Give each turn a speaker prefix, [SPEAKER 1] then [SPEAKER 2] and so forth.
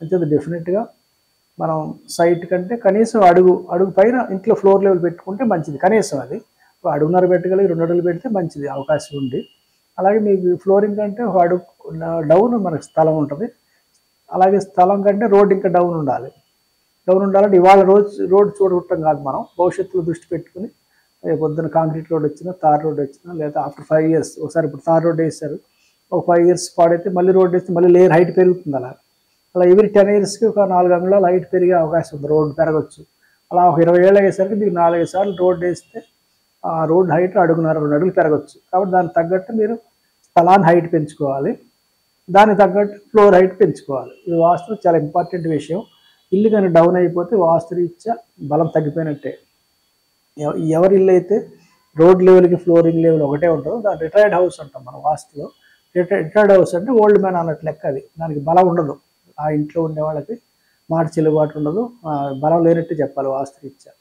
[SPEAKER 1] అంతే డెఫినెట్గా మనం సైట్ కంటే కనీసం అడుగు పైన ఇంట్లో ఫ్లోర్ లెవెల్ పెట్టుకుంటే మంచిది. కనీసం అది అడుగున్నర పెట్టగలిగి 2 అడుగులు పెడితే మంచిది అవకాశం ఉంది. అలాగే మీకు ఫ్లోరింగ్ కంటే ఒక అడుగు డౌన్ మనకు స్థలం ఉంటుంది. అలాగే స్థలం కంటే రోడ్ ఇంకా డౌన్ ఉండాలి. డౌన్ ఉండాలంటే ఇవాళ రోడ్ చూడటం కాదు, మనం భవిష్యత్తులో దృష్టి పెట్టుకుని పొద్దున కాంక్రీట్ రోడ్ వచ్చినా, తార్ రోడ్ వచ్చినా, లేదా ఆఫ్టర్ 5 years ఒకసారి ఇప్పుడు తార్ రోడ్ వేస్తారు, ఒక 5 years పాడైతే మళ్ళీ రోడ్ వేస్తే మళ్ళీ లేయర్ హైట్ పెరుగుతుంది. అలా ఎవ్రీ 10 yearsకి ఒక 4 అంగుళాలు హైట్ పెరిగే అవకాశం ఉంది, రోడ్డు పెరగచ్చు. అలా ఒక 20 ఏళ్ళు అయ్యేసరికి మీకు 4-5 సార్లు రోడ్డు వేస్తే ఆ రోడ్ హైట్ అడుగున్నర 2 అడుగులు పెరగచ్చు. కాబట్టి దానికి తగ్గట్టు మీరు స్థలాన్ని హైట్ పెంచుకోవాలి, దానికి తగ్గట్టు ఫ్లోర్ హైట్ పెంచుకోవాలి. ఇది వాస్తు చాలా ఇంపార్టెంట్ విషయం. ఇల్లు కానీ డౌన్ అయిపోతే వాస్తురీత్యా బలం తగ్గిపోయినట్టే. ఎవరి ఇల్లు అయితే రోడ్ లెవెల్కి ఫ్లోరింగ్ లెవెల్ ఒకటే ఉంటుందో దాన్ని రిటైర్డ్ హౌస్ అంటాం మనం వాస్తులో. రిటైర్డ్ హౌస్ అంటే ఓల్డ్ మ్యాన్ అన్నట్లు లెక్క. అది దానికి బలం ఉండదు, ఆ ఇంట్లో ఉండే వాళ్ళకి మాట చెల్లుబాటు ఉండదు, బలం లేనట్టు చెప్పాలి వాస్తురీత్యా.